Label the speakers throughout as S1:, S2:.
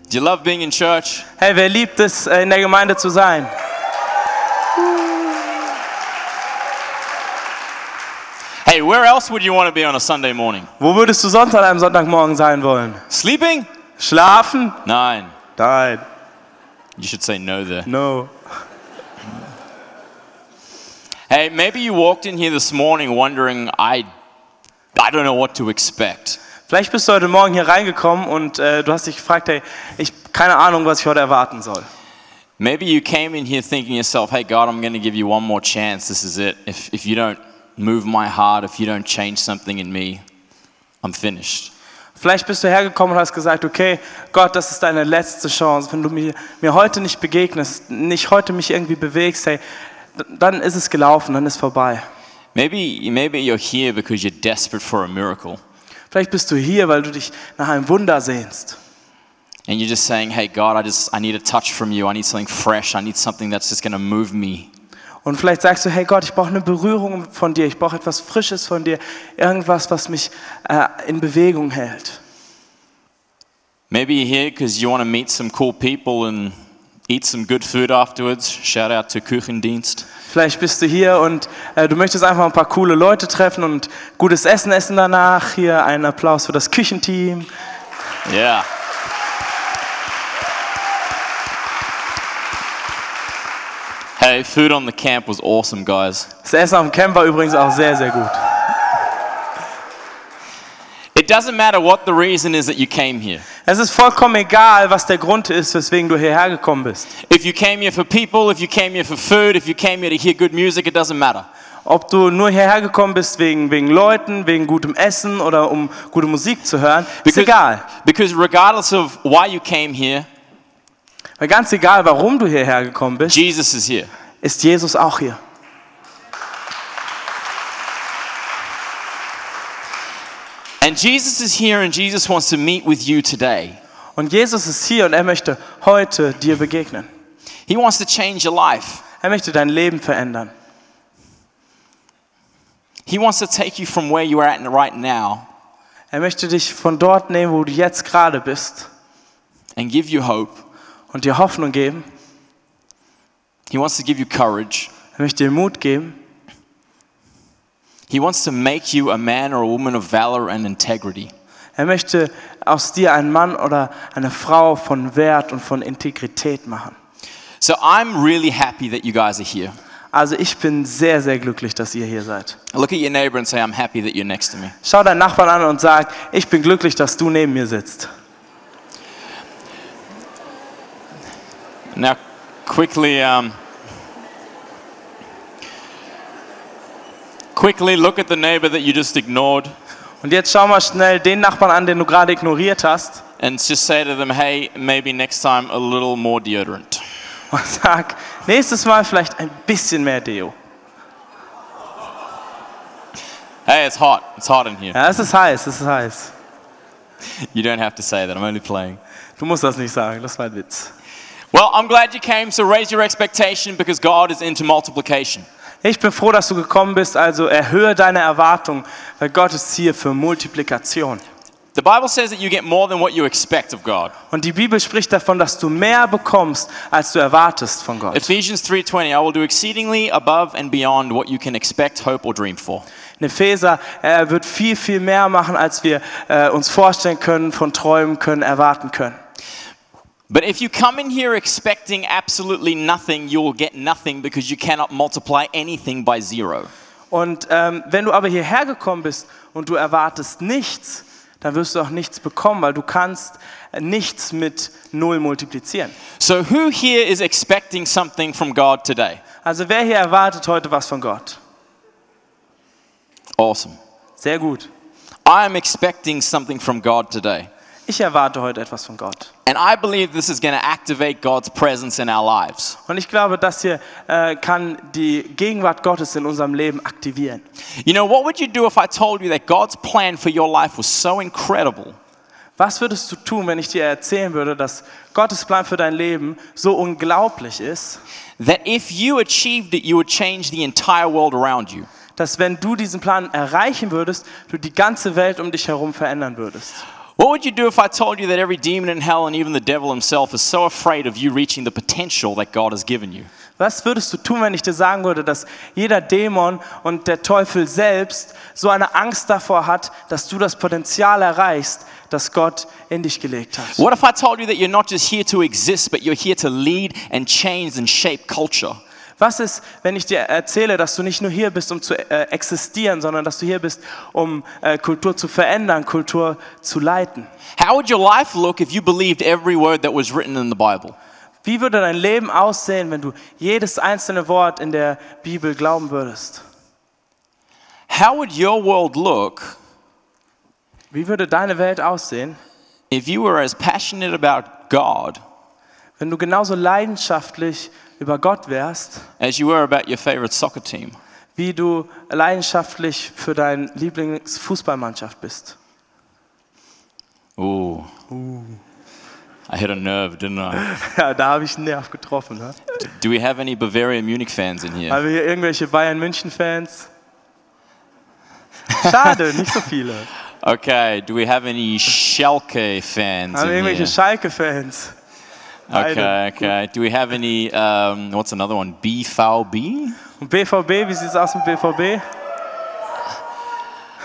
S1: Do you love being in church?
S2: Hey, wer liebt es, in der Gemeinde zu sein?
S1: Hey, where else would you want to be on a Sunday morning?
S2: Wo würdest du sonst an einem Sonntagmorgen sein wollen?
S1: Sleeping?
S2: Schlafen?
S1: Nein.
S2: Nein.
S1: You should say no there.
S2: No.
S1: Hey, maybe you walked in here this morning wondering, I don't know what to expect.
S2: Vielleicht bist du heute Morgen hier reingekommen und du hast dich gefragt, hey, keine Ahnung, was ich heute erwarten soll.
S1: Maybe you came in here thinking to yourself, hey God, I'm going to give you one more chance. This is it. If you don't move my heart, if you don't change something in me, I'm finished.
S2: Vielleicht bist du hergekommen und hast gesagt, okay, Gott, das ist deine letzte Chance. Wenn du mir heute nicht begegnest, nicht heute mich irgendwie bewegst, hey, dann ist es gelaufen, dann ist vorbei.
S1: Maybe you're here because you're desperate for a miracle.
S2: Vielleicht bist du hier, weil du dich nach einem Wunder sehnst.
S1: And you're just saying, hey God, I need a touch from you. I need something fresh. I need something that's just going to move me.
S2: Und vielleicht sagst du, hey Gott, ich brauche eine Berührung von dir, ich brauche etwas Frisches von dir, irgendwas, was mich in Bewegung hält.
S1: Maybe you're here because you want to meet some cool people and eat some good food afterwards. Shout out to Küchendienst.
S2: Vielleicht bist du hier und du möchtest einfach ein paar coole Leute treffen und gutes Essen essen danach. Hier einen Applaus für das Küchenteam.
S1: Yeah. Hey, food on the camp was awesome, guys.
S2: Das Essen am Camp war übrigens auch sehr, sehr gut.
S1: It doesn't matter what the reason is that you came here.
S2: Es ist vollkommen egal, was der Grund ist, weswegen du hierher gekommen bist.
S1: If you came here for people, if you came here for food, if you came here to hear good music, it doesn't matter.
S2: Ob du nur hierher gekommen bist wegen Leuten, wegen gutem Essen oder um gute Musik zu hören, ist egal.
S1: Because regardless of why you came here,
S2: Weil ganz egal, warum du hierher gekommen bist,
S1: Jesus is here.
S2: ist Jesus auch hier.
S1: And Jesus is here and Jesus wants to meet with you today.
S2: Und Jesus ist hier und er möchte heute dir begegnen.
S1: He wants to change your life.
S2: Er möchte dein Leben verändern.
S1: He wants to take you from where you are at right now
S2: Er möchte dich von dort nehmen, wo du jetzt gerade bist
S1: and give you hope.
S2: und dir Hoffnung geben.
S1: He wants to give you courage.
S2: Er möchte dir Mut geben.
S1: He wants to make you a man or a woman of valor and integrity.
S2: Er möchte aus dir einen Mann oder eine Frau von Wert und von Integrität machen.
S1: So I'm really happy that you guys are here.
S2: Also ich bin sehr, sehr glücklich, dass ihr hier seid.
S1: Look at your neighbor and say, I'm happy that you're next to me.
S2: Schau deinen Nachbarn an und sag, ich bin glücklich, dass du neben mir sitzt.
S1: Now, quickly look at the neighbor that you just ignored
S2: Und jetzt schau mal schnell den Nachbarn an, den du gerade ignoriert hast.
S1: and just say to them, hey, maybe next time a little more deodorant.
S2: Und sag, nächstes Mal vielleicht ein bisschen mehr Deo.
S1: Hey, it's hot. It's hot in here.
S2: Ja, es ist heiß, es ist heiß.
S1: You don't have to say that. I'm only playing.
S2: Du musst das nicht sagen, das war ein Witz.
S1: Well, I'm glad you came, so raise your expectation because God is into multiplication.
S2: Ich bin froh, dass du gekommen bist, also erhöhe deine Erwartung, weil Gott ist hier für Multiplikation.
S1: The Bible says that you get more than what you expect of God.
S2: Und die Bibel spricht davon, dass du mehr bekommst, als du erwartest von Gott.
S1: Ephesians 3:20, I will do exceedingly above and beyond what you can expect, hope or dream for.
S2: In Epheser, er wird viel, viel mehr machen, als wir uns vorstellen können, von träumen können, erwarten können.
S1: But if you come in here expecting absolutely nothing, you will get nothing because you cannot multiply anything by zero.
S2: Und wenn du aber hierher gekommen bist und du erwartest nichts, dann wirst du auch nichts bekommen, weil du kannst nichts mit null multiplizieren.
S1: So who here is expecting something from God today?
S2: Also wer hier erwartet heute was von Gott?
S1: Awesome.
S2: Sehr gut.
S1: I am expecting something from God today.
S2: Ich erwarte heute etwas von Gott.
S1: And I believe this is going to activate God's presence in our lives.
S2: Und ich glaube, das hier kann die Gegenwart Gottes in unserem Leben aktivieren.
S1: You know, what would you do if I told you that God's plan for your life was so incredible
S2: Was würdest du tun, wenn ich dir erzählen würde, dass Gottes Plan für dein Leben so unglaublich ist,
S1: that if you achieved it, you would change the entire world around you?
S2: dass wenn du diesen Plan erreichen würdest, du die ganze Welt um dich herum verändern würdest?
S1: What would you do if I told you that every demon in hell and even the devil himself is so afraid of you reaching the potential that God has given you?
S2: Was würdest du tun, wenn ich dir sagen würde, dass jeder Dämon und der Teufel selbst so eine Angst davor hat, dass du das Potenzial erreichst, das Gott in dich gelegt hat?
S1: What if I told you that you're not just here to exist, but you're here to lead and change and shape culture?
S2: Was ist, wenn ich dir erzähle, dass du nicht nur hier bist, um zu existieren, sondern dass du hier bist, um Kultur zu verändern, Kultur zu leiten?
S1: How would your life look if you believed every word that was written in the Bible?
S2: Wie würde dein Leben aussehen, wenn du jedes einzelne Wort in der Bibel glauben würdest?
S1: How would your world look
S2: Wie würde deine Welt aussehen,
S1: if you were as passionate about God
S2: wenn du genauso leidenschaftlich über Gott wärst,
S1: as you were about your favorite soccer team?
S2: wie du leidenschaftlich für deine Lieblingsfußballmannschaft bist?
S1: Ooh. I hit a nerve, didn't I?
S2: Ja, da habe ich einen Nerv getroffen. Ne?
S1: Do we have any Bavaria Munich fans in here?
S2: Haben wir hier irgendwelche Bayern-München-Fans? Schade, nicht so viele.
S1: Okay, do we have any Schalke fans
S2: Haben wir
S1: in
S2: irgendwelche
S1: here?
S2: Schalke-Fans?
S1: Okay. Do we have any, what's another one? BVB?
S2: Und BVB, wie sieht es aus mit BVB?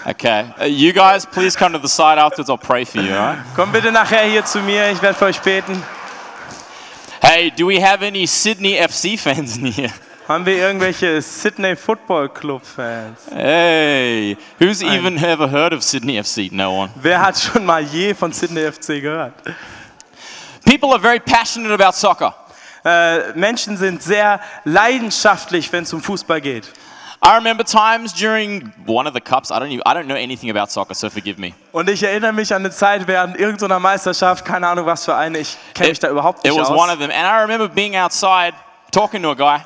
S1: Okay, you guys please come to the side afterwards, I'll pray for you, alright?
S2: Komm bitte nachher hier zu mir, ich werde für euch beten.
S1: Hey, do we have any Sydney FC fans in here?
S2: Haben wir irgendwelche Sydney Football Club Fans?
S1: Hey, who's even ever heard of Sydney FC? No one.
S2: Wer hat schon mal je von Sydney FC gehört?
S1: People are very passionate about soccer.
S2: Menschen sind sehr leidenschaftlich, wenn es um Fußball geht.
S1: I remember times during one of the cups, I don't know anything about soccer, so forgive me.
S2: Und ich erinnere mich an eine Zeit während irgendeiner Meisterschaft, keine Ahnung was für eine, ich kenne mich da überhaupt
S1: It
S2: nicht
S1: was
S2: aus.
S1: one of them, and I remember being outside talking to a guy,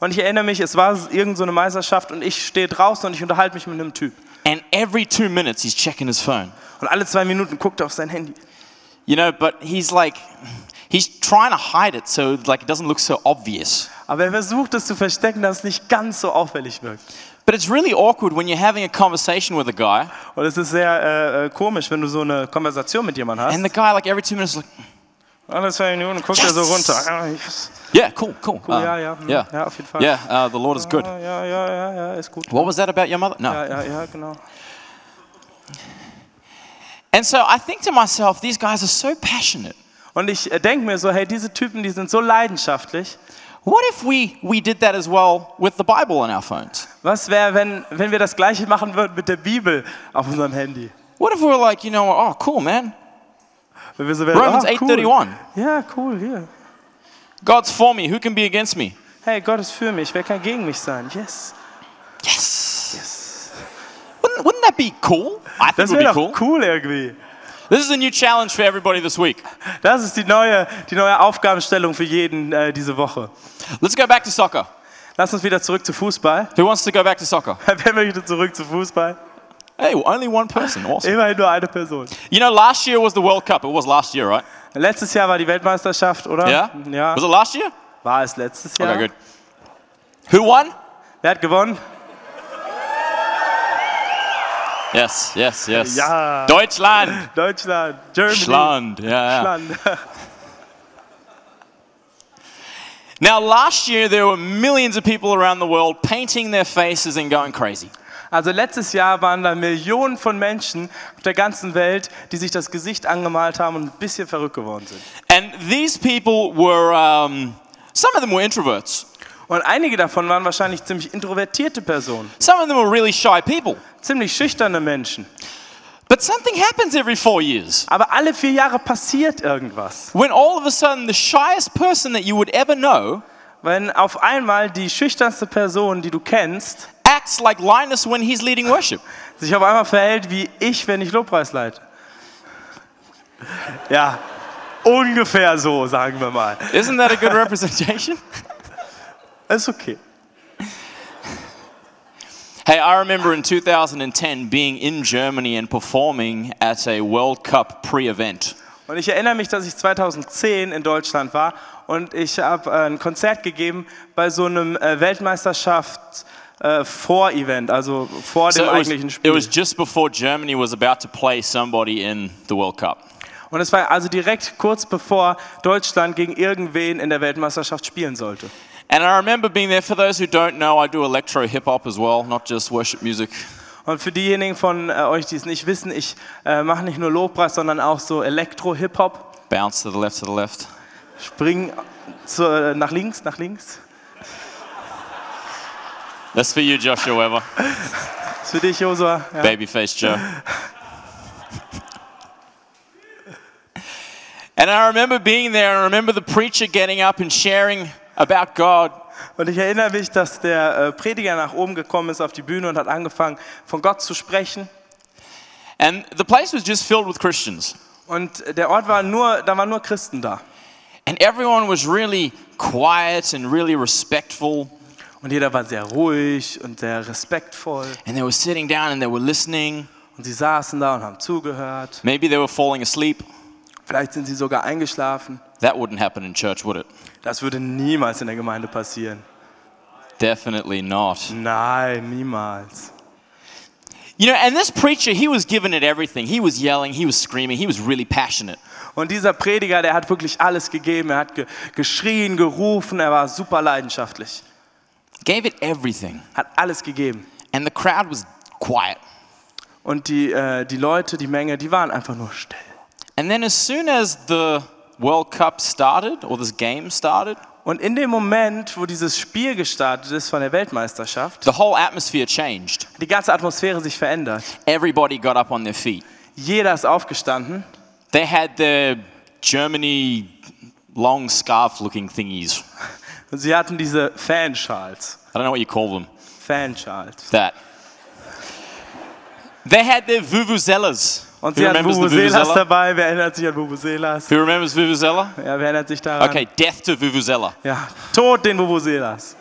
S2: Und ich erinnere mich, es war irgend so eine Meisterschaft und ich stehe draußen und ich unterhalte mich mit einem Typ.
S1: and every 2 minutes he's checking his phone.
S2: Und alle 2 Minuten guckt er auf sein Handy.
S1: You know, but he's trying to hide it so it doesn't look so obvious.
S2: Aber er versucht es zu verstecken, dass es nicht ganz so auffällig wirkt.
S1: But it's really awkward when you're having a conversation with a guy,
S2: Und es ist sehr komisch, wenn du so eine Konversation mit jemandem hast.
S1: and the guy every 2 minutes is like,
S2: Alle 2 Minuten guckt er so runter.
S1: yeah, cool.
S2: Ja, auf jeden Fall.
S1: Yeah, the Lord is good.
S2: Ja, ist gut.
S1: What was that about your mother? No.
S2: Ja, genau.
S1: And so I think to myself, these guys are so passionate.
S2: Und ich denke mir so, hey, diese Typen, die sind so leidenschaftlich.
S1: What if we did that as well with the Bible on our phones?
S2: Was wäre, wenn wir das Gleiche machen würden mit der Bibel auf unserem Handy?
S1: What if we were like, oh, cool, man.
S2: Wenn wir so wären,
S1: Romans
S2: cool.
S1: 8:31.
S2: Ja, cool, hier.
S1: God's for me. Who can be against me?
S2: Hey, Gott ist für mich. Wer kann gegen mich sein? Yes.
S1: Yes. Wouldn't that be cool? I think
S2: Das
S1: it would
S2: wäre
S1: be
S2: doch
S1: cool.
S2: cool irgendwie.
S1: This is a new challenge for everybody this week.
S2: Das ist die neue Aufgabenstellung für jeden diese Woche.
S1: Let's go back to soccer.
S2: Lass uns wieder zurück zu Fußball.
S1: Who wants to go back to soccer?
S2: Wer möchte zurück zu Fußball?
S1: Hey, only one person. Awesome.
S2: Immerhin nur eine Person.
S1: You know, last year was the World Cup. It was last year, right?
S2: Letztes Jahr war die Weltmeisterschaft, oder?
S1: Yeah?
S2: Ja.
S1: Was it last year?
S2: War es letztes Jahr?
S1: Okay, good. Who won?
S2: Wer hat gewonnen?
S1: Yes.
S2: Ja.
S1: Deutschland.
S2: Deutschland. Germany.
S1: Schland. Yeah.
S2: Schland.
S1: Now, last year there were millions of people around the world painting their faces and going crazy.
S2: Also letztes Jahr waren da Millionen von Menschen auf der ganzen Welt, die sich das Gesicht angemalt haben und ein bisschen verrückt geworden sind.
S1: And these people were, some of them were introverts.
S2: Und einige davon waren wahrscheinlich ziemlich introvertierte Personen.
S1: Some of them were really shy people.
S2: Ziemlich schüchterne Menschen.
S1: But something happens every 4 years.
S2: Aber alle 4 Jahre passiert irgendwas.
S1: When all of a sudden the shyest person that you would ever know
S2: Wenn auf einmal die schüchternste Person, die du kennst,
S1: acts like Linus when he's leading worship.
S2: sich auf einmal verhält wie ich, wenn ich Lobpreis leite. Ja, ungefähr so, sagen wir mal.
S1: Isn't that a good representation?
S2: Ist okay.
S1: Hey, I remember in 2010 being in Germany and performing at a World Cup pre-event.
S2: Und ich erinnere mich, dass ich 2010 in Deutschland war und ich habe ein Konzert gegeben bei so einem Weltmeisterschaft Vor-Event, also vor dem eigentlichen
S1: it
S2: Spiel.
S1: was just before Germany was about to play somebody in the World Cup.
S2: Und es war also direkt kurz bevor Deutschland gegen irgendwen in der Weltmeisterschaft spielen sollte.
S1: And I remember being there. For those who don't know, I do electro hip hop as well, not just worship music.
S2: Und für diejenigen von euch, die es nicht wissen, ich mache nicht nur Lobpreis, sondern auch so Elektro-Hip-Hop.
S1: Bounce to the left, to the left.
S2: Spring nach links, nach links.
S1: That's for you, Joshua Weber.
S2: Das ist für dich, Josua. Ja.
S1: Babyface Joe. And I remember being there, and I remember the preacher getting up and sharing about God.
S2: Und ich erinnere mich, dass der Prediger nach oben gekommen ist auf die Bühne und hat angefangen, von Gott zu sprechen.
S1: And the place was just filled with Christians.
S2: Und der Ort war da waren nur Christen da.
S1: And everyone was really quiet and really respectful.
S2: Und jeder war sehr ruhig und sehr respektvoll.
S1: And they were sitting down and they were listening.
S2: Und sie saßen da und haben zugehört.
S1: Maybe they were falling asleep.
S2: Vielleicht sind sie sogar eingeschlafen.
S1: That wouldn't happen in church, would it?
S2: Das würde niemals in der Gemeinde passieren.
S1: Definitely not.
S2: Nein, niemals.
S1: You know, and this preacher, he was giving it everything. He was yelling, he was screaming, he was really passionate.
S2: Und dieser Prediger, der hat wirklich alles gegeben. Er hat geschrien, gerufen, er war super leidenschaftlich.
S1: Gave it everything.
S2: Hat alles gegeben.
S1: And the crowd was quiet.
S2: Und die Leute, die Menge, die waren einfach nur still.
S1: And then as soon as the World Cup started, or this game started,
S2: und in dem Moment, wo dieses Spiel gestartet ist von der Weltmeisterschaft,
S1: the whole atmosphere changed.
S2: Die ganze Atmosphäre sich verändert.
S1: Everybody got up on their feet.
S2: Jeder ist aufgestanden.
S1: They had their Germany long scarf looking thingies.
S2: Und sie hatten diese Fanschals.
S1: I don't know what you call them.
S2: Fanschals.
S1: That. They had their vuvuzelas.
S2: Und sie hatten Vuvuzelas dabei. Wer erinnert sich an Vuvuzelas?
S1: Who remembers vuvuzela?
S2: Ja, wer erinnert sich daran?
S1: Okay, death to vuvuzela.
S2: Ja, Tod den Vuvuzelas.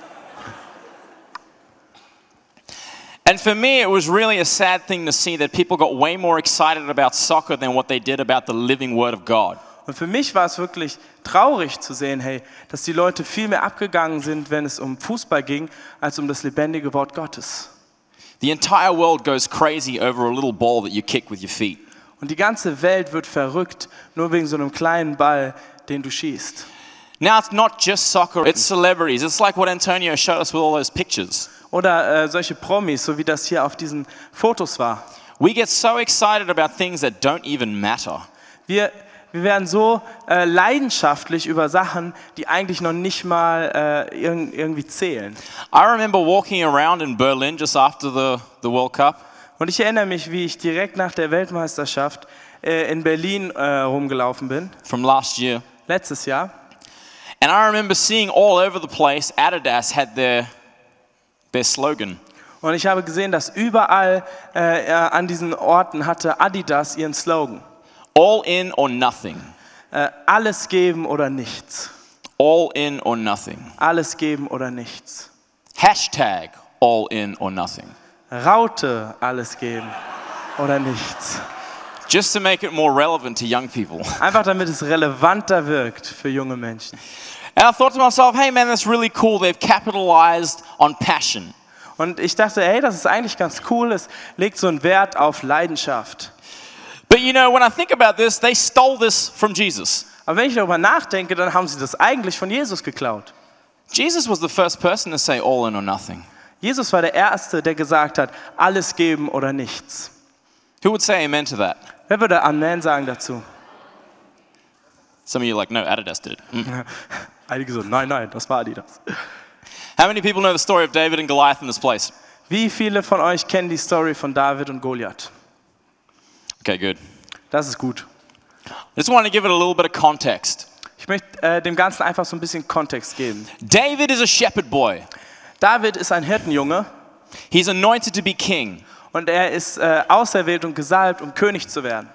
S1: And for me, it was really a sad thing to see that people got way more excited about soccer than what they did about the living Word of God.
S2: Und für mich war es wirklich traurig zu sehen, hey, dass die Leute viel mehr abgegangen sind, wenn es um Fußball ging, als um das lebendige Wort Gottes.
S1: The entire world goes crazy over a little ball that you kick with your feet.
S2: Und die ganze Welt wird verrückt, nur wegen so einem kleinen Ball, den du schießt.
S1: Now it's not just soccer, it's celebrities. It's like what Antonio showed us with all those pictures.
S2: Oder solche Promis, so wie das hier auf diesen Fotos war.
S1: We get so excited about things that don't even matter.
S2: Wir werden so leidenschaftlich über Sachen, die eigentlich noch nicht mal irgendwie zählen.
S1: I remember walking around in Berlin just after the World Cup.
S2: Und ich erinnere mich, wie ich direkt nach der Weltmeisterschaft in Berlin rumgelaufen bin.
S1: From last year.
S2: Letztes Jahr.
S1: And I remember seeing all over the place, Adidas had their slogan.
S2: Und ich habe gesehen, dass überall an diesen Orten hatte Adidas ihren Slogan.
S1: All in or nothing.
S2: Alles geben oder nichts.
S1: All in or nothing.
S2: Alles geben oder nichts.
S1: Hashtag all in or nothing.
S2: Raute, alles geben oder nichts.
S1: Just to make it more relevant to young people.
S2: Einfach damit es relevanter wirkt für junge Menschen.
S1: And I thought to myself, hey man, that's really cool. They've capitalized on passion.
S2: Und ich dachte, hey, das ist eigentlich ganz cool. Es legt so einen Wert auf Leidenschaft.
S1: But you know, when I think about this, they stole this from Jesus.
S2: Aber wenn ich darüber nachdenke, dann haben sie das eigentlich von Jesus geklaut.
S1: Jesus was the first person to say all in or nothing.
S2: Jesus war der Erste, der gesagt hat, alles geben oder nichts.
S1: Who would say amen to that?
S2: Wer würde Amen sagen dazu?
S1: Some of you are like, no, Adidas did it.
S2: Einige so, nein, das war Adidas.
S1: How many people know the story of David and Goliath in this place?
S2: Wie viele von euch kennen die Story von David und Goliath?
S1: Okay, good.
S2: Das ist gut.
S1: I just want to give it a little bit of context.
S2: Ich möchte dem Ganzen einfach so ein bisschen Kontext geben.
S1: David is a shepherd boy.
S2: David ist ein Hirtenjunge.
S1: He's anointed to be king.
S2: Und er ist auserwählt und gesalbt, um König zu werden.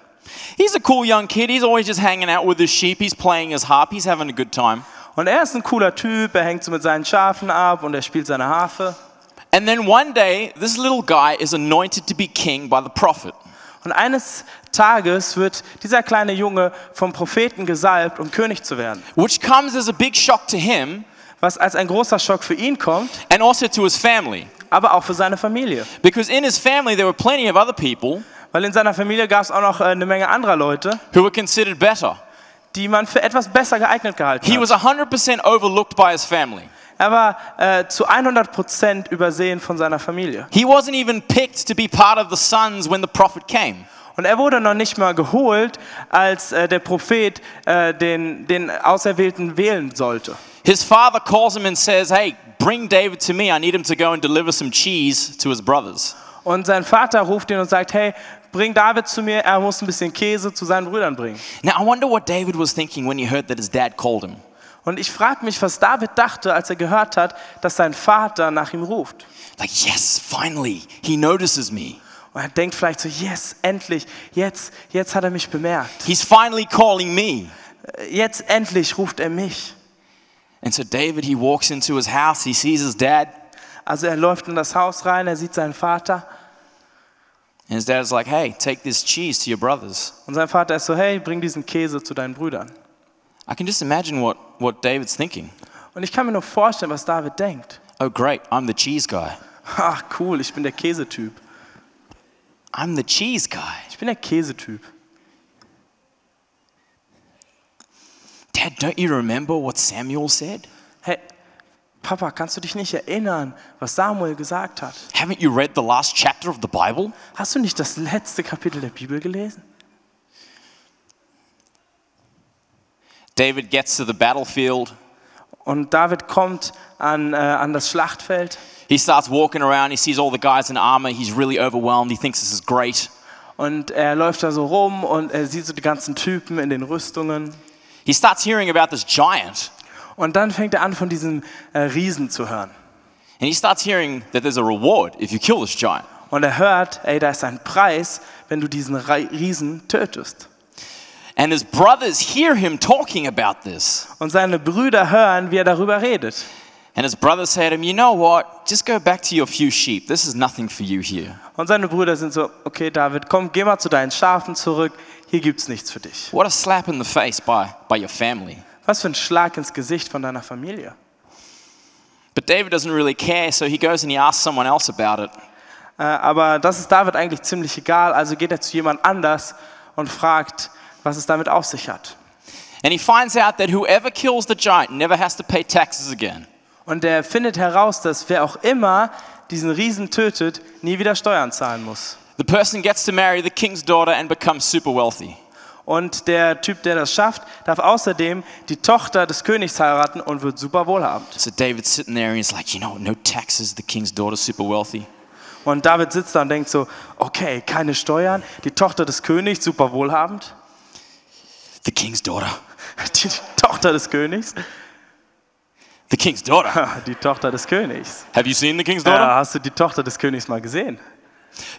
S1: He's a cool young kid. He's always just hanging out with his sheep. He's playing his harp. He's having a good time.
S2: Und er ist ein cooler Typ. Er hängt so mit seinen Schafen ab und er spielt seine Harfe.
S1: And then one day, this little guy is anointed to be king by the prophet.
S2: Und eines Tages wird dieser kleine Junge vom Propheten gesalbt, um König zu werden.
S1: Which comes as a big shock to him.
S2: Was als ein großer Schock für ihn kommt.
S1: And also to his family.
S2: aber auch für seine Familie.
S1: Because in his family there were plenty of other people
S2: Weil in seiner Familie gab es auch noch eine Menge anderer Leute,
S1: who were considered better.
S2: die man für etwas besser geeignet gehalten
S1: He
S2: hat.
S1: was 100% overlooked by his family.
S2: Er war zu 100% übersehen von seiner Familie.
S1: He wasn't even picked to be part of the sons when the prophet came.
S2: Und er wurde noch nicht mal geholt, als der Prophet den Auserwählten wählen sollte.
S1: His father calls him and says, hey, bring David to me. I need him to go and deliver some cheese to his brothers.
S2: Und sein Vater ruft ihn und sagt, hey, bring David zu mir, er muss ein bisschen Käse zu seinen Brüdern bringen.
S1: Now, I wonder what David was thinking when he heard that his dad called him.
S2: Und ich frage mich, was David dachte, als er gehört hat, dass sein Vater nach ihm ruft.
S1: Like, yes, finally, he notices me.
S2: Und er denkt vielleicht so, yes, endlich, jetzt hat er mich bemerkt.
S1: He's finally calling me.
S2: Jetzt endlich ruft er mich.
S1: And so David, he walks into his house, he sees his dad.
S2: Also er läuft in das Haus rein, er sieht seinen Vater.
S1: And his dad's like, hey, take this cheese to your brothers.
S2: Und sein Vater ist so, hey, bring diesen Käse zu deinen Brüdern.
S1: I can just imagine what David's thinking.
S2: Und ich kann mir nur vorstellen, was David denkt.
S1: Oh, great, I'm the cheese guy.
S2: Ach cool, ich bin der Käsetyp.
S1: I'm the cheese guy.
S2: Ich bin der Käsetyp.
S1: Dad, don't you remember what Samuel said?
S2: Hey, Papa, kannst du dich nicht erinnern, was Samuel gesagt hat?
S1: Haven't you read the last chapter of the Bible?
S2: Hast du nicht das letzte Kapitel der Bibel gelesen?
S1: David gets to the battlefield.
S2: Und David kommt an das Schlachtfeld.
S1: He starts walking around. He sees all the guys in armor. He's really overwhelmed. He thinks this is great.
S2: Und er läuft da so rum und er sieht so die ganzen Typen in den Rüstungen.
S1: He starts hearing about this giant.
S2: Und dann fängt er an, von diesem Riesen zu hören.
S1: And he starts hearing that there's a reward if you kill this giant.
S2: Und er hört, ey, da ist ein Preis, wenn du diesen Riesen tötest.
S1: And his brothers hear him talking about this.
S2: Und seine Brüder hören, wie er darüber redet.
S1: And his brothers say to him, you know what? Just go back to your few sheep. This is nothing for you here.
S2: Und seine Brüder sind so, okay David, komm, geh mal zu deinen Schafen zurück. Hier gibt's nichts für dich.
S1: What a slap in the face by your family.
S2: Was für ein Schlag ins Gesicht von deiner Familie.
S1: But David doesn't really care, so he goes and he asks someone else about it.
S2: Aber das ist David eigentlich ziemlich egal. Also geht er zu jemand anders und fragt, was es damit auf sich hat.
S1: And he finds out that whoever kills the giant never has to pay taxes again.
S2: Und er findet heraus, dass wer auch immer diesen Riesen tötet, nie wieder Steuern zahlen muss.
S1: The person gets to marry the king's daughter and becomes super wealthy.
S2: Und der Typ, der das schafft, darf außerdem die Tochter des Königs heiraten und wird super wohlhabend.
S1: So David's sitting there and he's like, you know, no taxes, the king's daughter's super wealthy.
S2: Und David sitzt da und denkt so, okay, keine Steuern, die Tochter des Königs, super wohlhabend.
S1: The king's daughter.
S2: Die Tochter des Königs.
S1: The king's daughter.
S2: Die Tochter des Königs.
S1: Have you seen the king's
S2: Ja,
S1: daughter?
S2: hast du die Tochter des Königs mal gesehen?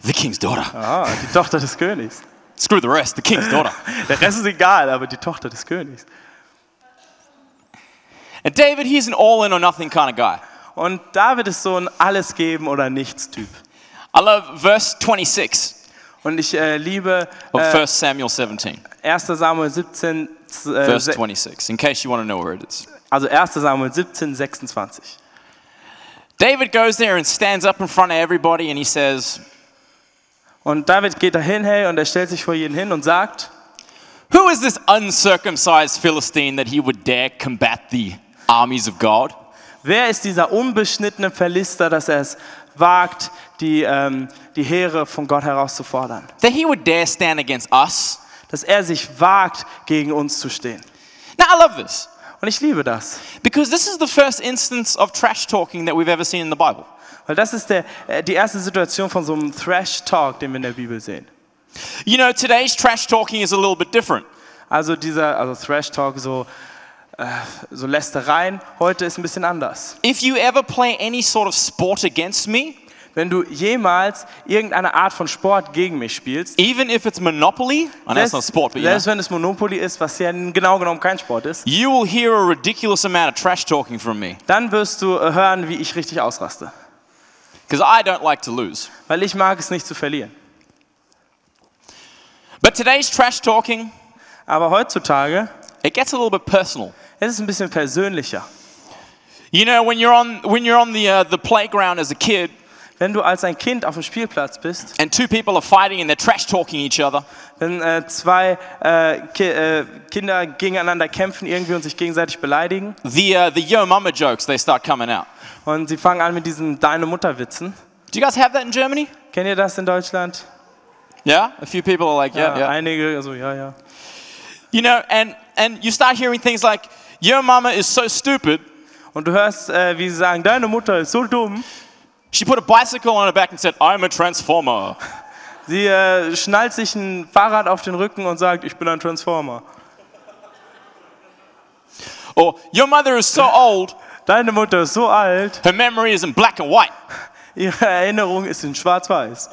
S1: The king's daughter.
S2: Ah, die Tochter des Königs.
S1: Screw the rest, the king's daughter.
S2: Der Rest ist egal, aber die Tochter des Königs.
S1: And David, he's an all in or nothing kind of guy.
S2: Und David ist so ein Alles geben oder nichts Typ.
S1: I love verse 26
S2: Und ich liebe
S1: of 1 Samuel 17.
S2: 1. Samuel 17,
S1: Verse 26, in case you want to know where it is.
S2: also 1. Samuel 17, 26.
S1: David goes there and stands up in front of everybody and he says,
S2: Und David geht dahin, hey, und er stellt sich vor jeden hin und sagt,
S1: who is this uncircumcised Philistine that he would dare combat the armies of God?
S2: wer ist dieser unbeschnittene Philister, dass er es wagt, die Heere von Gott herauszufordern?
S1: That he would dare stand against us?
S2: Dass er sich wagt, gegen uns zu stehen.
S1: Now I love this.
S2: Und ich liebe das.
S1: Because this is the first instance of trash talking that we've ever seen in the Bible.
S2: Weil das ist die erste Situation von so einem Thrash-Talk, den wir in der Bibel sehen.
S1: You know, today's trash talking is a little bit different.
S2: Also Thrash-Talk, so Lästereien, heute ist ein bisschen anders.
S1: If you ever play any sort of sport against me,
S2: Wenn du jemals irgendeine Art von Sport gegen mich spielst,
S1: even if it's Monopoly, I know it's not sport, but you
S2: selbst
S1: know,
S2: wenn es Monopoly ist, was ja genau genommen kein Sport ist,
S1: you will hear a ridiculous amount of trash talking from me.
S2: dann wirst du hören, wie ich richtig ausraste.
S1: Because I don't like to lose.
S2: Weil ich mag es nicht zu verlieren.
S1: But today's trash talking,
S2: Aber heutzutage
S1: it gets a little bit personal.
S2: ist es ein bisschen persönlicher.
S1: You know, when you're on the playground as a kid,
S2: Wenn du als ein Kind auf dem Spielplatz bist,
S1: and two people are fighting and they're trash talking each other,
S2: wenn zwei Kinder gegeneinander kämpfen irgendwie und sich gegenseitig beleidigen
S1: the yo mama jokes, they start coming out.
S2: und sie fangen an mit diesen Deine Mutter Witzen.
S1: Do you guys have that in Germany?
S2: Kennt ihr das in Deutschland?
S1: Yeah? A few people are like, yeah.
S2: Einige, also ja.
S1: You know, and you start hearing things like, your mama is so stupid,
S2: Und du hörst, wie sie sagen, deine Mutter ist so dumm.
S1: she put a bicycle on her back and said, I'm a transformer.
S2: Sie schnallt sich ein Fahrrad auf den Rücken und sagt, ich bin ein Transformer.
S1: Or, your mother is so old,
S2: Deine Mutter ist so alt,
S1: her memory is in black and white.
S2: ihre Erinnerung ist in schwarz-weiß.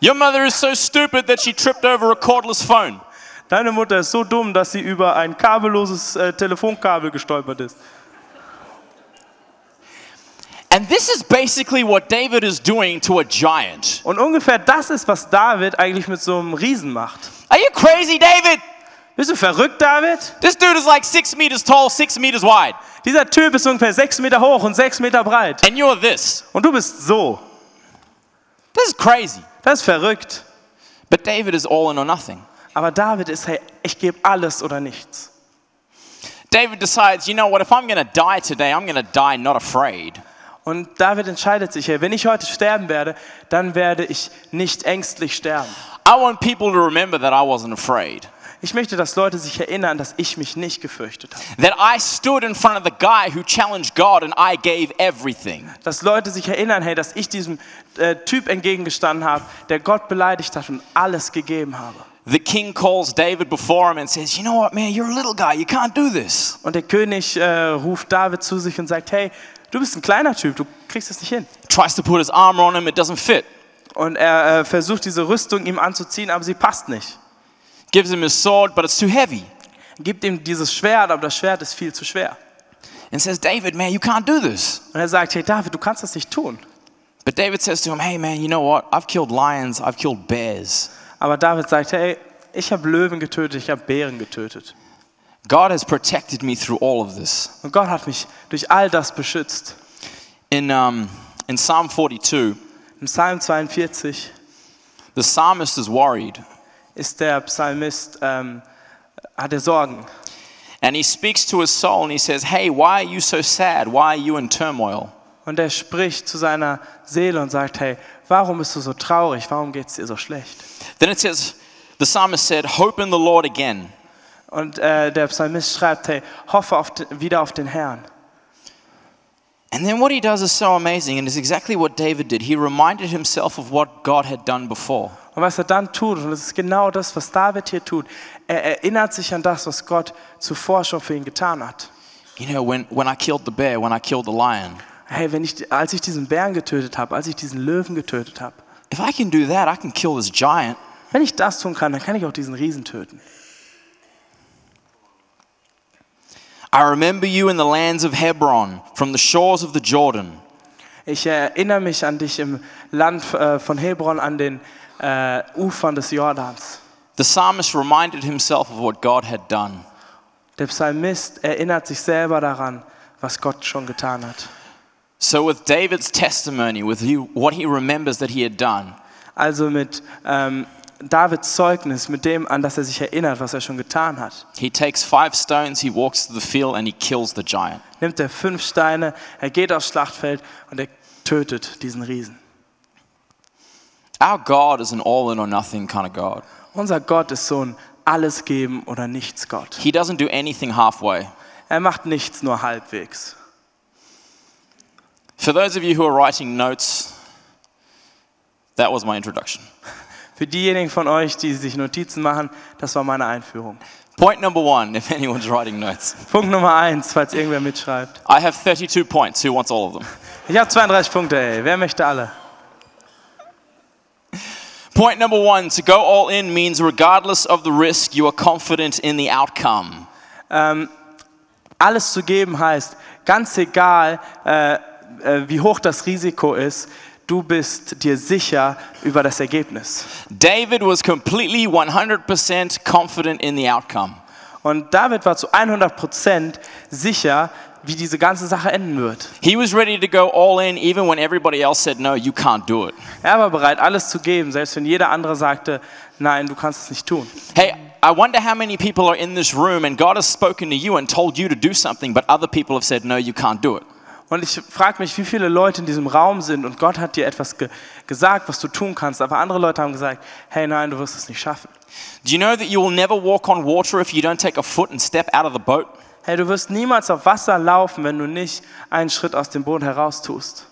S1: Your mother is so stupid that she tripped over a cordless phone.
S2: Deine Mutter ist so dumm, dass sie über ein kabelloses Telefonkabel gestolpert ist.
S1: And this is basically what David is doing to a giant.
S2: Und ungefähr das ist, was David eigentlich mit so einem Riesen macht.
S1: Are you crazy, David?
S2: Bist du verrückt, David?
S1: This dude is like 6 meters tall, 6 meters wide.
S2: Dieser Typ ist ungefähr 6 Meter hoch und 6 Meter breit.
S1: And you're this.
S2: Und du bist so.
S1: This is crazy.
S2: Das ist verrückt.
S1: But David is all in or nothing.
S2: Aber David ist, hey, ich gebe alles oder nichts.
S1: David decides, you know what, if I'm going to die today, I'm going to die not afraid.
S2: Und David entscheidet sich, hey, wenn ich heute sterben werde, dann werde ich nicht ängstlich sterben.
S1: I want people to remember that I wasn't afraid.
S2: Ich möchte, dass Leute sich erinnern, dass ich mich nicht gefürchtet habe.
S1: That I stood in front of the guy who challenged God and I gave everything.
S2: Dass Leute sich erinnern, hey, dass ich diesem Typ entgegengestanden habe, der Gott beleidigt hat und alles gegeben habe.
S1: The king calls David before him and says, you know what, man, you're a little guy, you can't do this.
S2: Und der König ruft David zu sich und sagt, hey, du bist ein kleiner Typ, du kriegst es nicht hin.
S1: Tries to put his armor on him, it doesn't fit.
S2: Und er versucht, diese Rüstung ihm anzuziehen, aber sie passt nicht.
S1: Gives him his sword, but it's too heavy.
S2: Gibt ihm dieses Schwert, aber das Schwert ist viel zu schwer.
S1: And says, David, man, you can't do this.
S2: Und er sagt, hey David, du kannst das nicht tun.
S1: But David says to him, hey man, you know what? I've killed lions, I've killed bears.
S2: Aber David sagt, hey, ich habe Löwen getötet, ich habe Bären getötet.
S1: God has protected me through all of this.
S2: Und Gott hat mich durch all das beschützt.
S1: In Psalm 42,
S2: Im Psalm 42
S1: the psalmist is worried.
S2: ist der Psalmist, hat er Sorgen.
S1: And he speaks to his soul and he says, hey, why are you so sad? Why are you in turmoil?
S2: Und er spricht zu seiner Seele und sagt, hey, warum bist du so traurig? Warum geht es dir so schlecht?
S1: Then it says, the psalmist said, hope in the Lord again.
S2: Und der Psalmist schreibt, hey, hoffe wieder auf den Herrn.
S1: And then what he does is so amazing, and it's exactly what David did. He reminded himself of what God had done before.
S2: Und was er dann tut, und das ist genau das, was David hier tut, er erinnert sich an das, was Gott zuvor schon für ihn getan hat.
S1: You know, when I killed the bear, when I killed the lion,
S2: Hey, als ich diesen Bären getötet habe, als ich diesen Löwen getötet habe,
S1: if I can do that, I can kill this giant.
S2: wenn ich das tun kann, dann kann ich auch diesen Riesen töten.
S1: I remember you in the lands of Hebron, from the shores of the Jordan.
S2: Ich erinnere mich an dich im Land von Hebron, an den Ufern des Jordans.
S1: The psalmist reminded himself of what God had done.
S2: Der Psalmist erinnert sich selber daran, was Gott schon getan hat.
S1: So with David's testimony, with what he remembers that he had done,
S2: Also mit Davids Zeugnis, mit dem, an das er sich erinnert, was er schon getan hat,
S1: he takes 5 stones, he walks to the field and he kills the giant.
S2: nimmt er 5 Steine, er geht aufs Schlachtfeld und er tötet diesen Riesen.
S1: Our God is an all in or nothing kind of God.
S2: Unser Gott ist so ein alles geben oder nichts Gott.
S1: He doesn't do anything halfway.
S2: Er macht nichts nur halbwegs.
S1: For those of you who are writing notes, that was my introduction.
S2: Für diejenigen von euch, die sich Notizen machen, das war meine Einführung.
S1: Point number 1, if anyone's writing notes.
S2: Punkt Nummer 1, falls irgendwer mitschreibt.
S1: I have 32 points. Who wants all of them?
S2: Ich habe 32 Punkte, ey. Wer möchte alle?
S1: Point number 1, to go all in means regardless of the risk, you are confident in the outcome.
S2: Alles zu geben heißt, ganz egal, wie hoch das Risiko ist, du bist dir sicher über das Ergebnis.
S1: David was completely 100% confident in the outcome.
S2: Und David war zu 100% sicher, wie diese ganze Sache enden wird.
S1: He was ready to go all in even when everybody else said, no, you can't do it.
S2: Er war bereit, alles zu geben, selbst wenn jeder andere sagte, nein, du kannst es nicht tun.
S1: Hey, I wonder how many people are in this room and God has spoken to you and told you to do something, but other people have said, no, you can't do it.
S2: Und ich frage mich, wie viele Leute in diesem Raum sind und Gott hat dir etwas gesagt, was du tun kannst, aber andere Leute haben gesagt, hey, nein, du wirst es nicht schaffen.
S1: Do you know that you will never walk on water if you don't take a foot and step out of the boat?
S2: Hey, du wirst niemals auf Wasser laufen, wenn du nicht einen Schritt aus dem Boot heraus tust.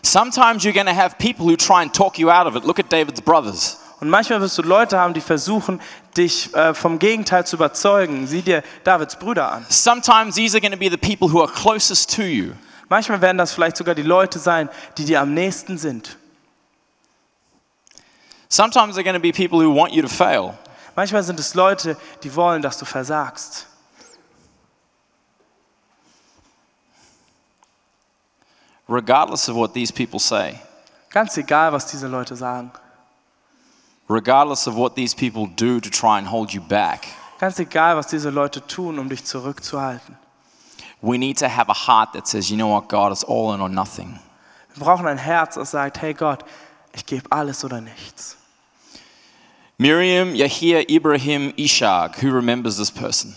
S1: Sometimes you're going to have people who try and talk you out of it. Look at David's brothers.
S2: Und manchmal wirst du Leute haben, die versuchen, dich vom Gegenteil zu überzeugen. Sieh dir Davids Brüder an.
S1: Sometimes these are going to be the people who are closest to you.
S2: Manchmal werden das vielleicht sogar die Leute sein, die dir am nächsten sind.
S1: Sometimes they're going to be people who want you to fail.
S2: Manchmal sind es Leute, die wollen, dass du versagst.
S1: Regardless of what these people say.
S2: Ganz egal, was diese Leute sagen.
S1: Regardless of what these people do to try and hold you back.
S2: Ganz egal, was diese Leute tun, um dich zurückzuhalten.
S1: We need to have a heart that says, you know what, God, it's all in or nothing.
S2: Wir brauchen ein Herz, das sagt, hey Gott, ich gebe alles oder nichts.
S1: Miriam, Yahir, Ibrahim, Ishaq. Who remembers this person?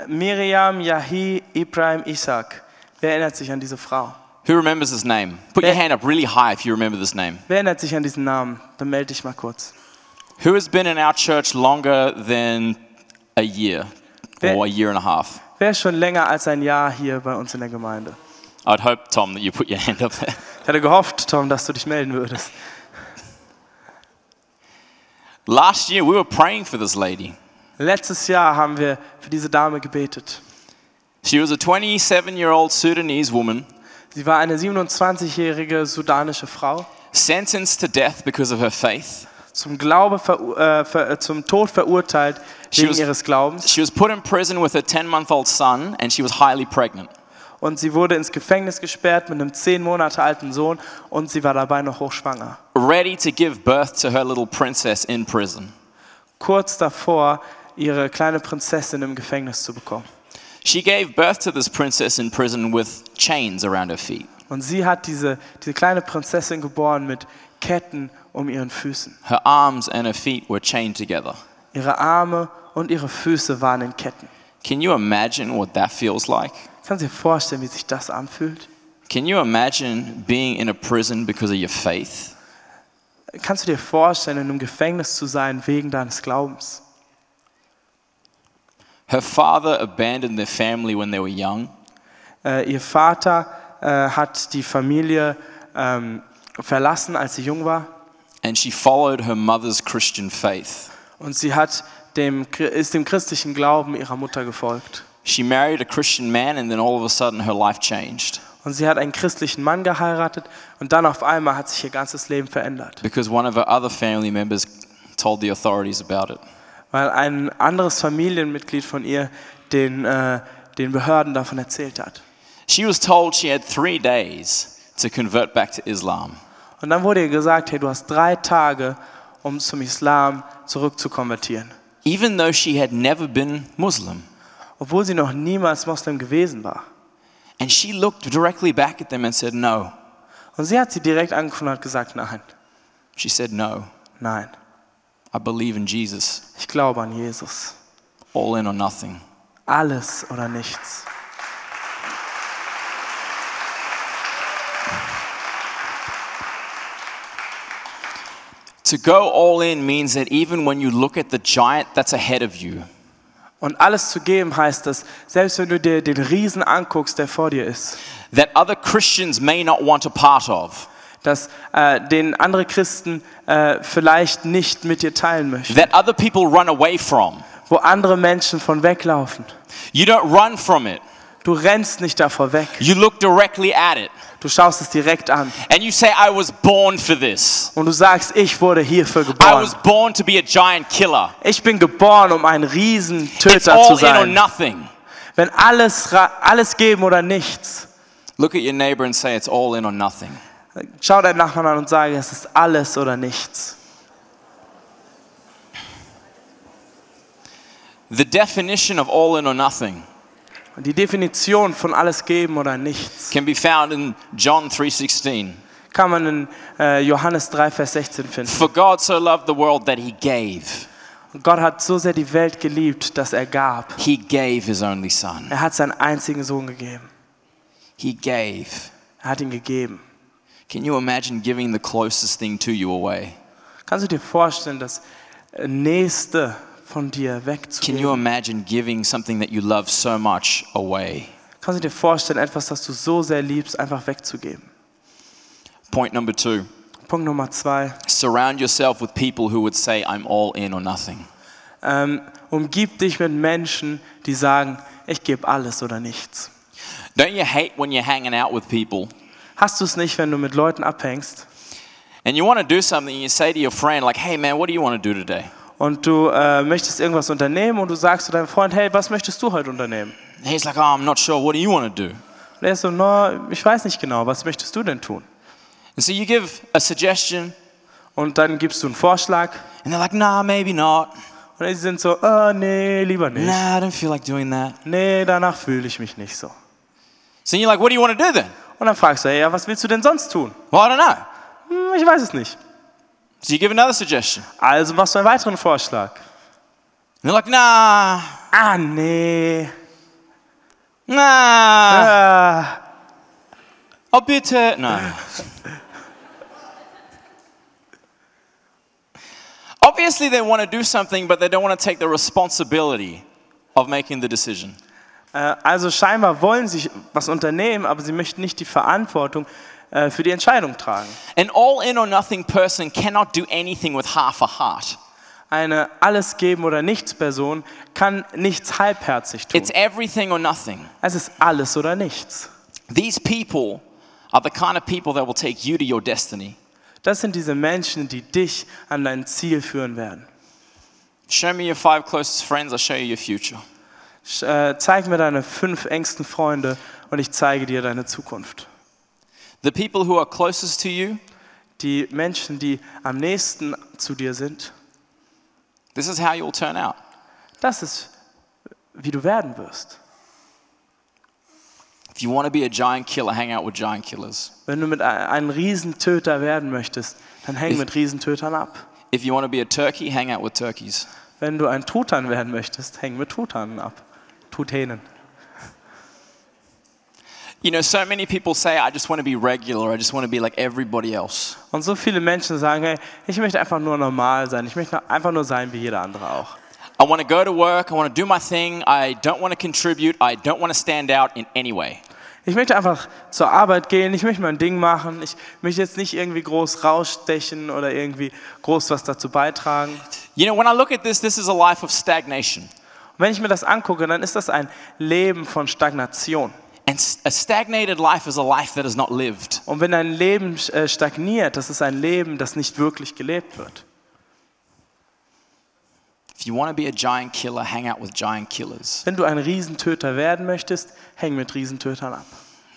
S2: Miriam, Yahi, Ibrahim, Isaac. Wer erinnert sich an diese Frau?
S1: Who remembers this name? Put your hand up really high if you remember this name.
S2: Wer erinnert sich an diesen Namen? Dann melde dich mal kurz.
S1: Who has been in our church longer than a year or a year and a half?
S2: Wer ist schon länger als ein Jahr hier bei uns in der Gemeinde?
S1: I'd hope, Tom, that you put your hand up there.
S2: Ich hatte gehofft, Tom, dass du dich melden würdest.
S1: Last year we were praying for this lady.
S2: Letztes Jahr haben wir für diese Dame gebetet.
S1: She was a 27-year-old Sudanese woman.
S2: Sie war eine 27-jährige sudanische Frau.
S1: Sentenced to death because of her faith.
S2: Zum Tod verurteilt wegen ihres Glaubens.
S1: She was put in prison with her 10-month-old son and she was highly pregnant.
S2: Und sie wurde ins Gefängnis gesperrt mit einem 10 Monate alten Sohn und sie war dabei noch hochschwanger.
S1: Ready to give birth to her little princess in prison.
S2: Kurz davor, ihre kleine Prinzessin im Gefängnis zu bekommen.
S1: She gave birth to this princess in prison with chains around her feet.
S2: Und sie hat diese kleine Prinzessin geboren mit Ketten um ihren Füßen.
S1: Her arms and her feet were chained together.
S2: Ihre Arme und ihre Füße waren in Ketten.
S1: Can you imagine what that feels like?
S2: Kannst du dir vorstellen, wie sich das anfühlt?
S1: Can you imagine being in a prison because of your faith?
S2: Kannst du dir vorstellen, in einem Gefängnis zu sein wegen deines Glaubens?
S1: Her father abandoned their family when they were young.
S2: Ihr Vater hat die Familie verlassen, als sie jung war.
S1: And she followed her mother's Christian faith.
S2: Und sie ist dem christlichen Glauben ihrer Mutter gefolgt.
S1: She married a Christian man and then all of a sudden her life changed.
S2: Und sie hat einen christlichen Mann geheiratet und dann auf einmal hat sich ihr ganzes Leben verändert.
S1: Because one of her other family members told the authorities about it.
S2: Weil ein anderes Familienmitglied von ihr den Behörden davon erzählt hat.
S1: She was told she had 3 days to convert back to Islam.
S2: Und dann wurde ihr gesagt, hey, du hast 3 Tage, um zum Islam zurückzukonvertieren.
S1: Even though she had never been Muslim.
S2: Obwohl sie noch niemals Moslem gewesen war.
S1: And she looked directly back at them and said no.
S2: Und sie hat sie direkt angeguckt und hat gesagt, nein.
S1: She said no.
S2: Nein.
S1: I believe in Jesus.
S2: Ich glaube an Jesus.
S1: All in or nothing.
S2: Alles oder nichts.
S1: To go all in means that even when you look at the giant that's ahead of you,
S2: und alles zu geben heißt das, selbst wenn du dir den Riesen anguckst, der vor dir ist,
S1: that other Christians may not want a part of,
S2: dass den andere Christen vielleicht nicht mit dir teilen möchten,
S1: that other people run away from.
S2: wo andere Menschen von weglaufen.
S1: You don't run from it.
S2: Du rennst nicht davor weg.
S1: You look directly at it.
S2: Du schaust es direkt an.
S1: And you say, I was born for this.
S2: Und du sagst, ich wurde hierfür
S1: I
S2: geboren.
S1: was born to be a giant killer.
S2: Ich bin geboren, um ein
S1: It's
S2: Riesentöter zu
S1: all in or
S2: sein.
S1: nothing.
S2: Wenn alles geben oder nichts.
S1: Look at your neighbor and say, it's all in or nothing.
S2: Schau deinen Nachbarn an und sage, es ist alles oder nichts.
S1: The definition of all in or nothing
S2: Und die Definition von alles geben oder nichts
S1: can be found in John 3:16.
S2: kann man in Johannes 3, Vers 16 finden.
S1: For God so loved the world that he gave.
S2: Und Gott hat so sehr die Welt geliebt, dass er gab.
S1: He gave his only son.
S2: Er hat seinen einzigen Sohn gegeben.
S1: He gave.
S2: Er hat ihn gegeben.
S1: Can you imagine giving the closest thing to you away?
S2: Kannst du dir vorstellen, das Nächste von dir
S1: Can you
S2: wegzugeben?
S1: imagine giving something that you love so much away?
S2: Kannst du dir vorstellen, etwas, das du so sehr liebst, einfach wegzugeben?
S1: Point number 2.
S2: Punkt Nummer 2.
S1: Surround yourself with people who would say, I'm all in or nothing.
S2: Umgib dich mit Menschen, die sagen, ich gebe alles oder nichts.
S1: Don't you hate when you're hanging out with people
S2: Hast du es nicht, wenn du mit Leuten abhängst
S1: and you want to do something and you say to your friend, like, hey man, what do you want to do today?
S2: und du möchtest irgendwas unternehmen und du sagst zu deinem Freund, hey, was möchtest du heute unternehmen?
S1: And he's like, oh, I'm not sure, what do you want to do?
S2: Und er ist so, no, ich weiß nicht genau, was möchtest du denn tun?
S1: And so you give a suggestion
S2: Und dann gibst du einen Vorschlag
S1: and they're like, nah, maybe not.
S2: und sie sind so, nee, lieber nicht.
S1: Nah, I don't feel like doing that.
S2: Nee, danach fühle ich mich nicht so.
S1: So you're like, what do you want to do then?
S2: Und dann fragst du, hey, ja, was willst du denn sonst tun?
S1: Well, I don't know.
S2: Ich weiß es nicht.
S1: So you give another suggestion.
S2: Also machst du einen weiteren Vorschlag.
S1: And they're like, nah,
S2: Nee.
S1: nah, oh bitte, no. Obviously they want to do something, but they don't want to take the responsibility of making the decision.
S2: Also scheinbar wollen sie was unternehmen, aber sie möchten nicht die Verantwortung für die Entscheidung tragen.
S1: An all in or nothing person cannot do anything with half a heart.
S2: Eine alles geben oder nichts Person kann nichts halbherzig tun.
S1: It's everything or nothing.
S2: Es ist alles oder nichts.
S1: These people are the kind of people that will take you to your destiny.
S2: Das sind diese Menschen, die dich an dein Ziel führen werden.
S1: Show me your 5 closest friends, I'll show you your future.
S2: Zeig mir deine 5 engsten Freunde und ich zeige dir deine Zukunft.
S1: The people who are closest to you,
S2: Die Menschen, die am nächsten zu dir sind,
S1: this is how you'll turn out.
S2: das ist, wie du werden wirst.
S1: If you want to be a giant killer, hang out with giant killers.
S2: Wenn du mit einem Riesentöter werden möchtest, dann häng mit Riesentötern ab.
S1: If you want to be a turkey, hang out with turkeys.
S2: Wenn du ein Truthahn werden möchtest, häng mit Truthanen ab. Truthähnen.
S1: You know, so many people say, I just want to be regular, I just want to be like everybody else.
S2: Und so viele Menschen sagen, hey, ich möchte einfach nur normal sein. Ich möchte einfach nur sein wie jeder andere auch.
S1: I want to go to work, I want to do my thing, I don't want to contribute, I don't want to stand out in any way.
S2: Ich möchte einfach zur Arbeit gehen, ich möchte mein Ding machen. Ich möchte jetzt nicht irgendwie groß rausstechen oder irgendwie groß was dazu beitragen.
S1: You know, when I look at this is a life of stagnation.
S2: Und wenn ich mir das angucke, dann ist das ein Leben von Stagnation.
S1: And a stagnated life is a life that is not lived.
S2: Und wenn ein Leben stagniert, das ist ein Leben, das nicht wirklich gelebt wird.
S1: If you want to be a giant killer, hang out with giant killers.
S2: Wenn du ein Riesentöter werden möchtest, häng mit Riesentötern ab.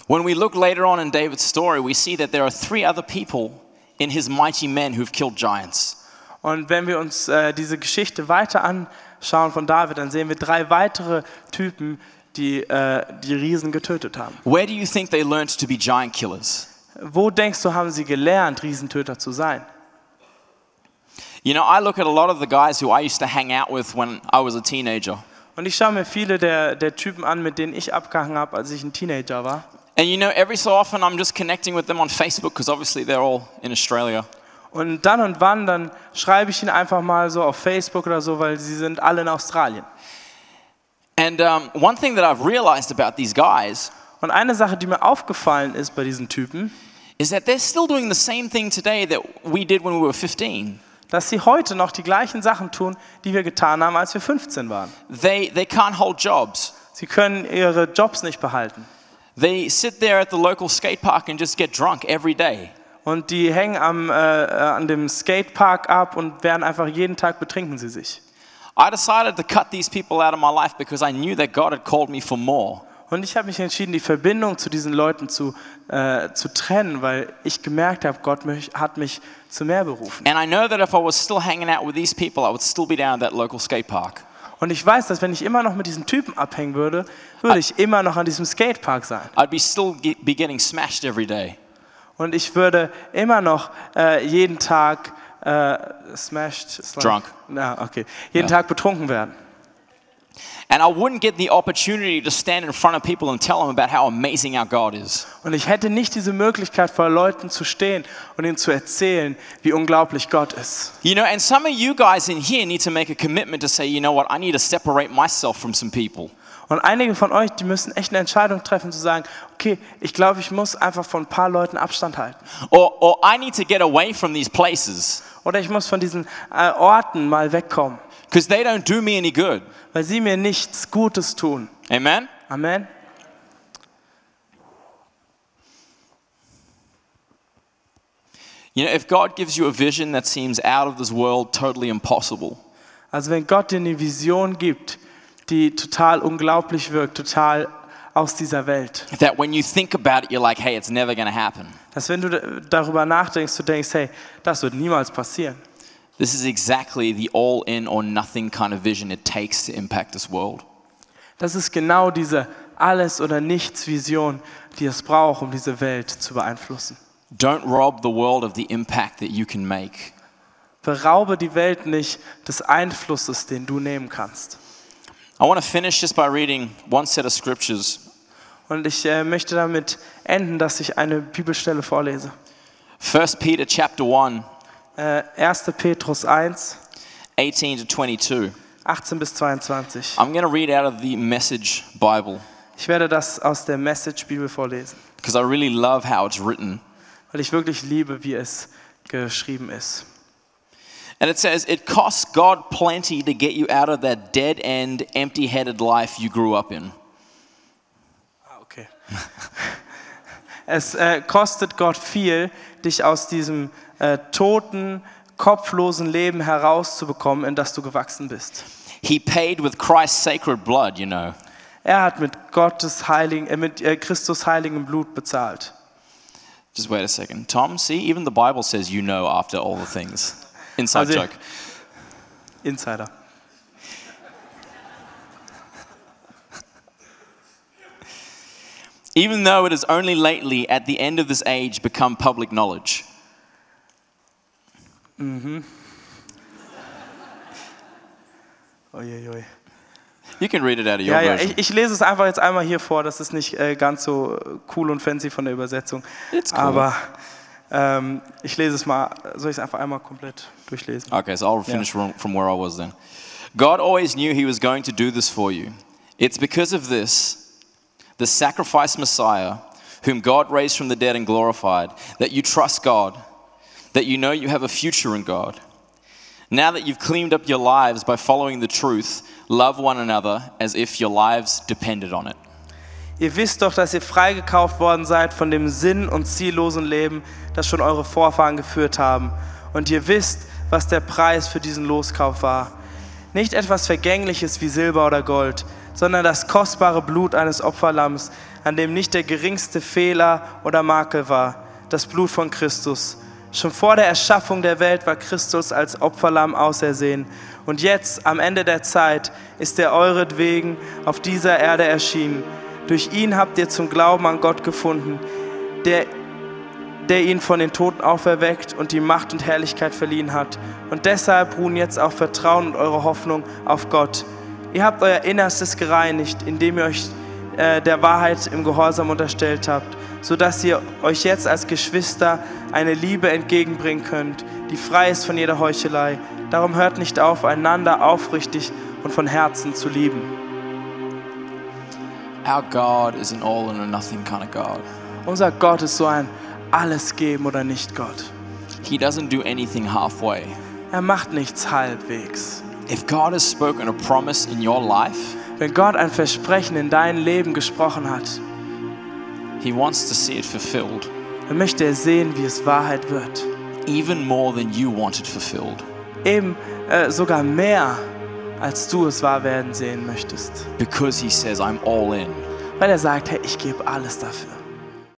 S1: When we look later on in David's story, we see that there are 3 other people in his mighty men who've killed giants.
S2: Und wenn wir uns diese Geschichte weiter anschauen von David, dann sehen wir 3 weitere Typen, die die Riesen getötet haben.
S1: Where do you think they learned to be giant killers?
S2: Wo denkst du, haben sie gelernt, Riesentöter zu sein?
S1: You know, I look at a lot of the guys who I used to hang out with when I was a teenager.
S2: Und ich schaue mir viele der Typen an, mit denen ich abgehangen habe, als ich ein Teenager war.
S1: And you know, every so often I'm just connecting with them on Facebook because obviously they're all in Australia.
S2: Und dann und wann, dann schreibe ich ihnen einfach mal so auf Facebook oder so, weil sie sind alle in Australien.
S1: And one thing that I've realized about these guys
S2: Und eine Sache, die mir aufgefallen ist bei diesen Typen,
S1: is that they're still doing the same thing today that we did when we were 15.
S2: dass sie heute noch die gleichen Sachen tun, die wir getan haben, als wir 15 waren.
S1: They can't hold jobs.
S2: Sie können ihre Jobs nicht behalten.
S1: They sit there at the local skate park and just get drunk every day.
S2: Und die hängen an dem Skatepark ab und werden einfach jeden Tag betrinken sie sich.
S1: I decided to cut these people out of my life because I knew that God had called me for more.
S2: Und ich habe mich entschieden, die Verbindung zu diesen Leuten zu trennen, weil ich gemerkt habe, Gott hat mich zu mehr berufen.
S1: And I know that if I was still hanging out with these people, I would still be down at that local skate park.
S2: Und ich weiß, dass wenn ich immer noch mit diesem Typen abhängen würde, würde ich immer noch an diesem Skatepark sein.
S1: I'd be getting smashed every day.
S2: Und ich würde immer noch jeden Tag
S1: Drunk.
S2: Jeden Tag betrunken werden.
S1: And I wouldn't get the opportunity to stand in front of people and tell them about how amazing our God is.
S2: Und ich hätte nicht diese Möglichkeit, vor Leuten zu stehen und ihnen zu erzählen, wie unglaublich Gott ist.
S1: You know, and some of you guys in here need to make a commitment to say, you know what, I need to separate myself from some people.
S2: Und einige von euch, die müssen echt eine Entscheidung treffen, zu sagen, okay, ich glaube, ich muss einfach von ein paar Leuten Abstand halten.
S1: Or I need to get away from these places.
S2: Oder ich muss von diesen Orten mal wegkommen.
S1: Because they don't do me any good.
S2: Weil sie mir nichts Gutes tun.
S1: Amen?
S2: Amen.
S1: You know, if God gives you a vision that seems out of this world, totally impossible.
S2: Also wenn Gott dir eine Vision gibt, die total unglaublich wirkt, total aus dieser Welt.
S1: That when you think about it, you're like, hey, it's never going to happen.
S2: Dass wenn du darüber nachdenkst, du denkst, hey, das wird niemals passieren.
S1: This is exactly the all-in or nothing kind of vision it takes to impact this world.
S2: Das ist genau diese Alles-oder-Nichts-Vision, die es braucht, um diese Welt zu beeinflussen.
S1: Don't rob the world of the impact that you can make.
S2: Beraube die Welt nicht des Einflusses, den du nehmen kannst.
S1: I want to finish just by reading one set of scriptures.
S2: Und ich möchte damit enden, dass ich eine Bibelstelle vorlese.
S1: 1 Peter chapter 1,
S2: 1. Petrus 1,
S1: 18 to 22.
S2: 18 bis 22.
S1: I'm going to read out of the Message Bible
S2: Ich werde das aus der Message-Bibel vorlesen,
S1: because I really love how it's written.
S2: weil ich wirklich liebe, wie es geschrieben ist.
S1: And it says, it costs God plenty to get you out of that dead-end, empty-headed life you grew up in.
S2: Okay. Es kostet Gott viel, dich aus diesem toten, kopflosen Leben herauszubekommen, in das du gewachsen bist.
S1: He paid with Christ's sacred blood, you know.
S2: Er hat mit Christus heiligem Blut bezahlt.
S1: Just wait a second. Tom, see, even the Bible says you know after all the things. Inside joke.
S2: Insider.
S1: Even though it has only lately, at the end of this age, become public knowledge.
S2: Uiuiui.
S1: You can read it out of your version.
S2: Ich lese es einfach jetzt einmal hier vor. Das ist nicht ganz so cool und fancy von der Übersetzung.
S1: It's cool.
S2: Aber ich lese es mal. Soll ich es einfach einmal komplett durchlesen?
S1: Okay, so I'll finish from where I was then. God always knew he was going to do this for you. It's because of this, the sacrificed Messiah, whom God raised from the dead and glorified, that you trust God, that you know you have a future in God. Now that you've cleaned up your lives by following the truth, love one another as if your lives depended on it.
S2: Ihr wisst doch, dass ihr freigekauft worden seid von dem sinn- und ziellosen Leben, das schon eure Vorfahren geführt haben. Und ihr wisst, was der Preis für diesen Loskauf war. Nicht etwas Vergängliches wie Silber oder Gold, sondern das kostbare Blut eines Opferlamms, an dem nicht der geringste Fehler oder Makel war, das Blut von Christus. Schon vor der Erschaffung der Welt war Christus als Opferlamm ausersehen. Und jetzt, am Ende der Zeit, ist er euretwegen auf dieser Erde erschienen. Durch ihn habt ihr zum Glauben an Gott gefunden, der ihn von den Toten auferweckt und die Macht und Herrlichkeit verliehen hat. Und deshalb ruhen jetzt auch Vertrauen und eure Hoffnung auf Gott. Ihr habt euer Innerstes gereinigt, indem ihr euch der Wahrheit im Gehorsam unterstellt habt, sodass ihr euch jetzt als Geschwister eine Liebe entgegenbringen könnt, die frei ist von jeder Heuchelei. Darum hört nicht auf, einander aufrichtig und von Herzen zu lieben.
S1: Our God is an all and a nothing kind of God.
S2: Unser Gott ist so ein alles geben oder nicht Gott.
S1: He doesn't do anything halfway.
S2: Er macht nichts halbwegs.
S1: If God has spoken a promise in your life,
S2: wenn Gott ein Versprechen in dein Leben gesprochen hat,
S1: he wants to see it fulfilled.
S2: Dann möchte er sehen, wie es Wahrheit wird.
S1: Even more than you want it fulfilled.
S2: Eben sogar mehr, als du es wahr werden sehen möchtest.
S1: Because he says, I'm all in.
S2: Weil er sagt, hey, ich gebe alles dafür.